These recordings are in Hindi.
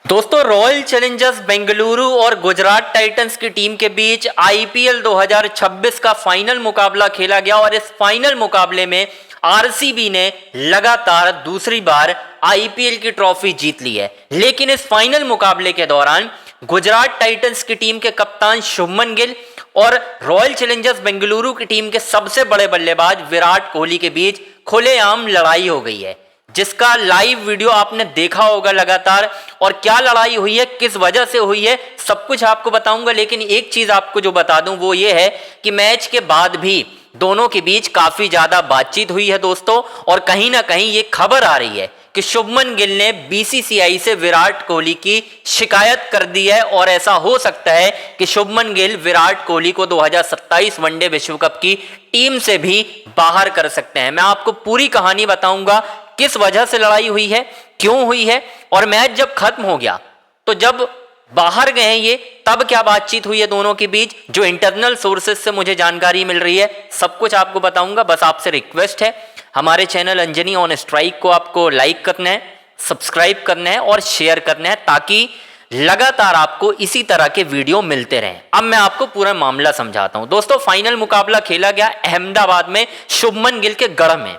दोस्तों रॉयल चैलेंजर्स बेंगलुरु और गुजरात टाइटंस की टीम के बीच आईपीएल 2026 का फाइनल मुकाबला खेला गया और इस फाइनल मुकाबले में आरसीबी ने लगातार दूसरी बार आईपीएल की ट्रॉफी जीत ली है। लेकिन इस फाइनल मुकाबले के दौरान गुजरात टाइटंस की टीम के कप्तान शुभमन गिल और रॉयल चैलेंजर्स बेंगलुरु की टीम के सबसे बड़े बल्लेबाज विराट कोहली के बीच खुलेआम लड़ाई हो गई है, जिसका लाइव वीडियो आपने देखा होगा लगातार। और क्या लड़ाई हुई है, किस वजह से हुई है, सब कुछ आपको बताऊंगा। लेकिन एक चीज आपको जो बता दूं वो ये है कि मैच के बाद भी दोनों के बीच काफी ज्यादा बातचीत हुई है दोस्तों। और कहीं ना कहीं ये खबर आ रही है कि शुभमन गिल ने बीसीसीआई से विराट कोहली की शिकायत कर दी है और ऐसा हो सकता है कि शुभमन गिल विराट कोहली को 2027 वनडे विश्व कप की टीम से भी बाहर कर सकते हैं। मैं आपको पूरी कहानी बताऊंगा, किस वजह से लड़ाई हुई है, क्यों हुई है, और मैच जब खत्म हो गया तो जब बाहर गए हैं ये तब क्या बातचीत हुई है दोनों के बीच, जो इंटरनल सोर्सेज से मुझे जानकारी मिल रही है, सब कुछ आपको बताऊंगा। बस आपसे रिक्वेस्ट है, हमारे चैनल अंजनी ऑन स्ट्राइक को आपको लाइक करना है, सब्सक्राइब करना है और शेयर करना है, ताकि लगातार आपको इसी तरह के वीडियो मिलते रहें। अब मैं आपको पूरा मामला समझाता हूं। दोस्तों फाइनल मुकाबला खेला गया अहमदाबाद में शुभमन गिल के गढ़ में।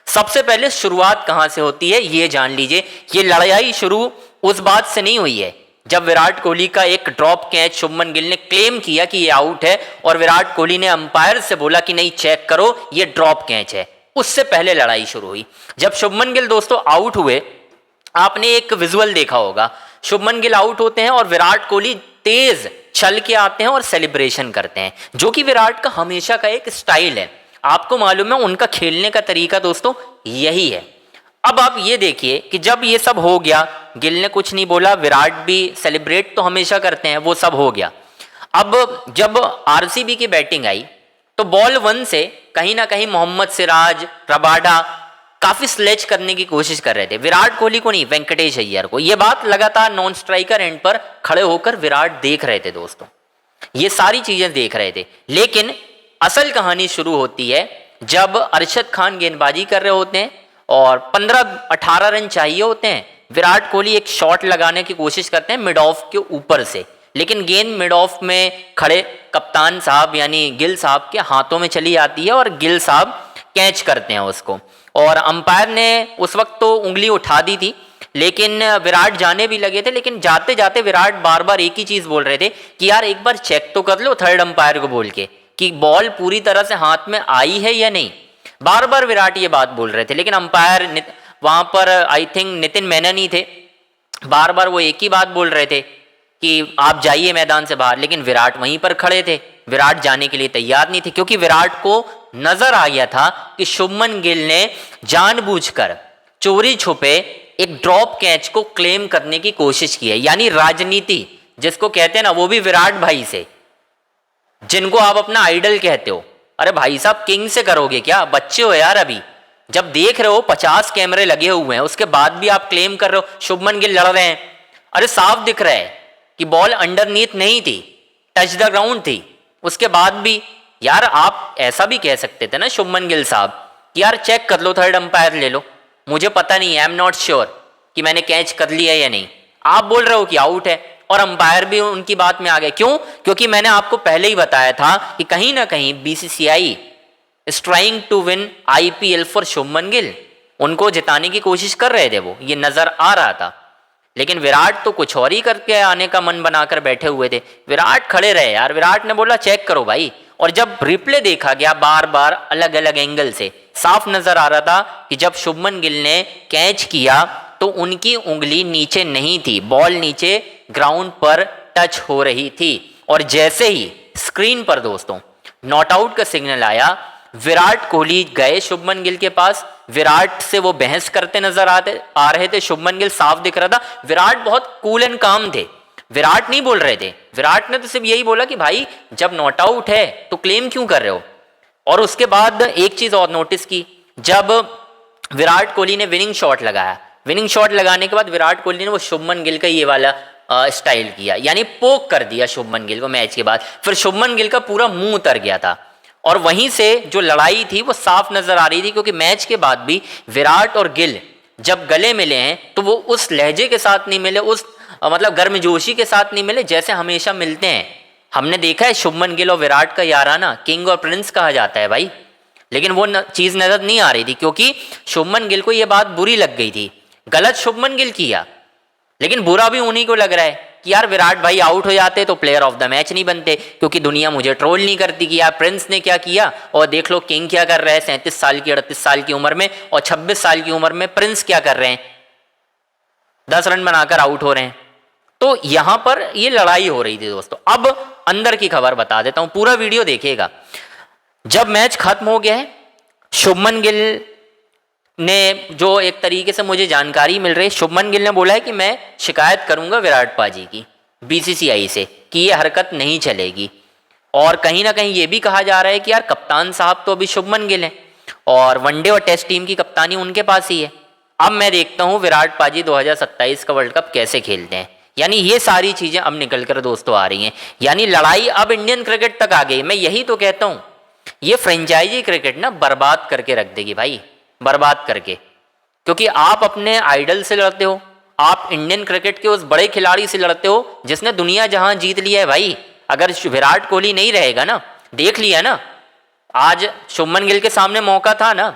सबसे पहले शुरुआत कहां से होती है ये जान लीजिए। ये लड़ाई शुरू उस बात से नहीं हुई है जब विराट कोहली का एक ड्रॉप कैच शुभमन गिल ने क्लेम किया कि ये आउट है और विराट कोहली ने अंपायर से बोला कि नहीं चेक करो ये ड्रॉप कैच है। उससे पहले लड़ाई शुरू हुई जब शुभमन गिल दोस्तों आउट हुए। आपने एक विजुअल देखा होगा, शुभमन गिल आउट होते हैं और विराट कोहली तेज चल के आते हैं और सेलिब्रेशन करते हैं, जो कि विराट का हमेशा का एक स्टाइल है। आपको मालूम है उनका खेलने का तरीका दोस्तों यही है। अब आप ये देखिए कि जब ये सब हो गया, गिल ने कुछ नहीं बोला, विराट भी सेलिब्रेट तो हमेशा करते हैं, वो सब हो गया। अब जब आरसीबी की बैटिंग आई तो बॉल 1 से कहीं ना कहीं मोहम्मद सिराज, रबाडा काफी स्लेज करने की कोशिश कर रहे थे, विराट कोहली को नहीं, वेंकटेश अय्यर को। ये बात लगातार नॉन स्ट्राइकर एंड पर खड़े होकर विराट देख रहे थे दोस्तों, ये सारी चीजें देख रहे थे। लेकिन असल कहानी शुरू होती है जब अरशद खान गेंदबाजी कर रहे होते हैं और 15-18 रन चाहिए होते हैं। विराट कोहली एक शॉट लगाने की कोशिश करते हैं मिड ऑफ के ऊपर से, लेकिन गेंद मिड ऑफ में खड़े कप्तान साहब यानी गिल साहब के हाथों में चली आती है और गिल साहब कैच करते हैं उसको। और अंपायर ने उस वक्त तो उंगली उठा दी थी, लेकिन विराट जाने भी लगे थे। लेकिन जाते जाते विराट बार बार एक ही चीज बोल रहे थे कि यार एक बार चेक तो कर लो, थर्ड अंपायर को बोल के, कि बॉल पूरी तरह से हाथ में आई है या नहीं। बार बार विराट ये बात बोल रहे थे, लेकिन अंपायर वहां पर आई थिंक नितिन मेनन ही थे, बार बार वो एक ही बात बोल रहे थे कि आप जाइए मैदान से बाहर। लेकिन विराट वहीं पर खड़े थे, विराट जाने के लिए तैयार नहीं थे, क्योंकि विराट को नजर आ गया था कि शुभमन गिल ने जानबूझकर चोरी छुपे एक ड्रॉप कैच को क्लेम करने की कोशिश की है। यानी राजनीति जिसको कहते हैं ना, वो भी विराट भाई से, जिनको आप अपना आइडल कहते हो। अरे भाई साहब, किंग से करोगे क्या? बच्चे हो यार अभी। जब देख रहे हो 50 कैमरे लगे हुए हैं, उसके बाद भी आप क्लेम कर रहे हो शुभमन गिल लड़ रहे हैं। अरे साफ दिख रहा है कि बॉल अंडरनीथ नहीं थी, टच द ग्राउंड थी। उसके बाद भी यार आप ऐसा भी कह सकते थे ना शुभमन गिल साहब कि यार चेक कर लो, थर्ड अंपायर ले लो, मुझे पता नहीं है, आई एम नॉट श्योर कि मैंने कैच कर लिया या नहीं। आप बोल रहे हो कि आउट है और अंपायर भी उनकी बात में आ गए। क्यों? क्योंकि मैंने आपको पहले ही बताया था कि कहीं ना कहीं BCCI is trying to win IPL for Shubman Gill. उनको जिताने की कोशिश कर रहे थे, वो ये नजर आ रहा था। लेकिन विराट तो कुछ और ही करके आने का मन बनाकर बैठे हुए थे। विराट खड़े रहे यार, विराट ने बोला चेक करो भाई। और जब रिप्ले देखा गया बार बार अलग अलग एंगल से, साफ नजर आ रहा था कि जब शुभमन गिल ने कैच किया तो उनकी उंगली नीचे नहीं थी, बॉल नीचे ग्राउंड पर टच हो रही थी। और जैसे ही स्क्रीन पर दोस्तों नॉट आउट का सिग्नल आया, विराट कोहली गए शुभमन गिल के पास, विराट से वो बहस करते नजर आ रहे थे। शुभमन गिल साफ दिख रहा था, विराट बहुत कूल एंड काम थे, विराट नहीं बोल रहे थे। विराट ने तो सिर्फ यही बोला कि भाई जब नॉट आउट है तो क्लेम क्यों कर रहे हो। और उसके बाद एक चीज और नोटिस की, जब विराट कोहली ने विनिंग शॉट लगाया, विनिंग शॉट लगाने के बाद विराट कोहली ने वो शुभमन गिल का ये वाला स्टाइल किया, यानी पोक कर दिया शुभमन गिल को मैच के बाद। फिर शुभमन गिल का पूरा मुंह उतर गया था और वहीं से जो लड़ाई थी वो साफ नजर आ रही थी, क्योंकि मैच के बाद भी विराट और गिल जब गले मिले हैं तो वो उस लहजे के साथ नहीं मिले, उस मतलब गर्मजोशी के साथ नहीं मिले जैसे हमेशा मिलते हैं। हमने देखा है शुभमन गिल और विराट का याराना किंग और प्रिंस कहा जाता है भाई, लेकिन वो चीज़ नजर नहीं आ रही थी क्योंकि शुभमन गिल को ये बात बुरी लग गई थी। गलत शुभमन गिल किया, लेकिन बुरा भी उन्हीं को लग रहा है कि यार विराट भाई आउट हो जाते तो प्लेयर ऑफ द मैच नहीं बनते, क्योंकि दुनिया मुझे ट्रोल नहीं करती कि यार प्रिंस ने क्या किया और देख लो किंग क्या कर रहे हैं 37 साल की 38 साल की उम्र में, और 26 साल की उम्र में प्रिंस क्या कर रहे हैं 10 रन बनाकर आउट हो रहे हैं। तो यहां पर ये लड़ाई हो रही थी दोस्तों। अब अंदर की खबर बता देता हूं, पूरा वीडियो देखिएगा। जब मैच खत्म हो गया है, शुभमन गिल ने, जो एक तरीके से मुझे जानकारी मिल रही है, शुभमन गिल ने बोला है कि मैं शिकायत करूंगा विराट पाजी की बीसीसीआई से कि ये हरकत नहीं चलेगी। और कहीं ना कहीं ये भी कहा जा रहा है कि यार कप्तान साहब तो अभी शुभमन गिल हैं और वनडे और टेस्ट टीम की कप्तानी उनके पास ही है। अब मैं देखता हूँ विराट पाजी 2027 का वर्ल्ड कप कैसे खेलते हैं। यानी ये सारी चीज़ें अब निकल कर दोस्तों आ रही हैं, यानी लड़ाई अब इंडियन क्रिकेट तक आ गई। मैं यही तो कहता हूँ, ये फ्रेंचाइजी क्रिकेट ना बर्बाद करके रख देगी भाई, बर्बाद करके। क्योंकि आप अपने आइडल से लड़ते हो, आप इंडियन क्रिकेट के उस बड़े खिलाड़ी से लड़ते हो जिसने दुनिया जहां जीत लिया है भाई। अगर विराट कोहली नहीं रहेगा ना, देख लिया ना, आज शुभमन गिल के सामने मौका था ना,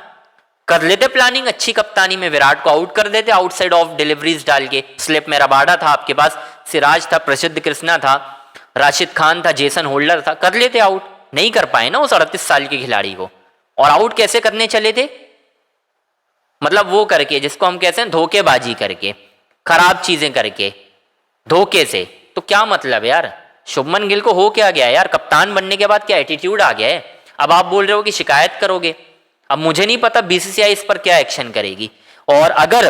कर लेते प्लानिंग अच्छी कप्तानी में, विराट को आउट कर देते आउटसाइड ऑफ डिलीवरीज डाल के। स्लिप में रबाडा था आपके पास, सिराज था, प्रसिद्ध कृष्णा था, राशिद खान था, जेसन होल्डर था, कर लेते आउट। नहीं कर पाए ना उस 38 साल के खिलाड़ी को। और आउट कैसे करने चले थे, मतलब वो करके जिसको हम कहते हैं धोखेबाजी करके, खराब चीजें करके, धोखे से। तो क्या मतलब यार, शुभमन गिल को हो क्या गया यार, कप्तान बनने के बाद क्या एटीट्यूड आ गया है। अब आप बोल रहे हो कि शिकायत करोगे। अब मुझे नहीं पता बीसीसीआई इस पर क्या एक्शन करेगी। और अगर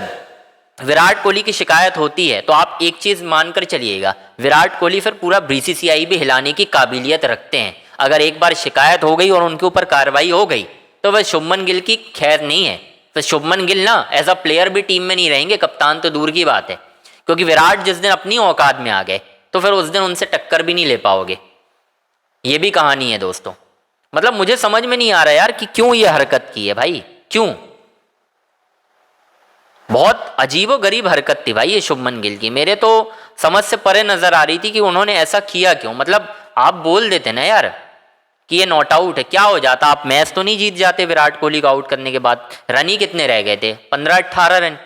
विराट कोहली की शिकायत होती है तो आप एक चीज मानकर चलिएगा, विराट कोहली फिर पूरा बीसीसीआई भी हिलाने की काबिलियत रखते हैं। अगर एक बार शिकायत हो गई और उनके ऊपर कार्रवाई हो गई तो वह शुभमन गिल की खैर नहीं है। तो शुभमन गिल ना एज अ प्लेयर भी टीम में नहीं रहेंगे, कप्तान तो दूर की बात है। क्योंकि विराट जिस दिन अपनी औकात में आ गए तो फिर उस दिन उनसे टक्कर भी नहीं ले पाओगे। ये भी कहानी है दोस्तों। मतलब मुझे समझ में नहीं आ रहा यार कि क्यों ये हरकत की है भाई, क्यों। बहुत अजीबो गरीब हरकत थी भाई ये शुभमन गिल की। मेरे तो समझ से परे नजर आ रही थी कि उन्होंने ऐसा किया क्यों। मतलब आप बोल देते ना यार कि ये नॉट आउट है, क्या हो जाता, आप मैच तो नहीं जीत जाते विराट कोहली को आउट करने के बाद। रन ही कितने रह गए थे, 15-18 रन।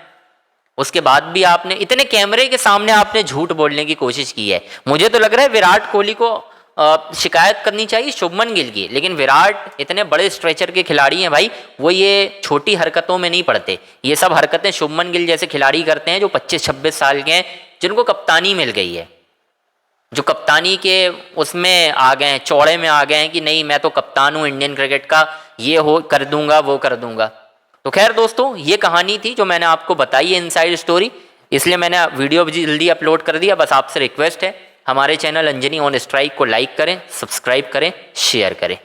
उसके बाद भी आपने इतने कैमरे के सामने आपने झूठ बोलने की कोशिश की है। मुझे तो लग रहा है विराट कोहली को शिकायत करनी चाहिए शुभमन गिल की, लेकिन विराट इतने बड़े स्ट्रेचर के खिलाड़ी हैं भाई, वो ये छोटी हरकतों में नहीं पड़ते। ये सब हरकतें शुभमन गिल जैसे खिलाड़ी करते हैं जो 25-26 साल के हैं, जिनको कप्तानी मिल गई है, जो कप्तानी के उसमें आ गए हैं, चौड़े में आ गए हैं कि नहीं मैं तो कप्तान हूँ इंडियन क्रिकेट का, ये हो कर दूंगा वो कर दूंगा। तो खैर दोस्तों, ये कहानी थी जो मैंने आपको बताई है इनसाइड स्टोरी, इसलिए मैंने वीडियो जल्दी अपलोड कर दिया। बस आपसे रिक्वेस्ट है हमारे चैनल अंजनी ऑन स्ट्राइक को लाइक करें, सब्सक्राइब करें, शेयर करें।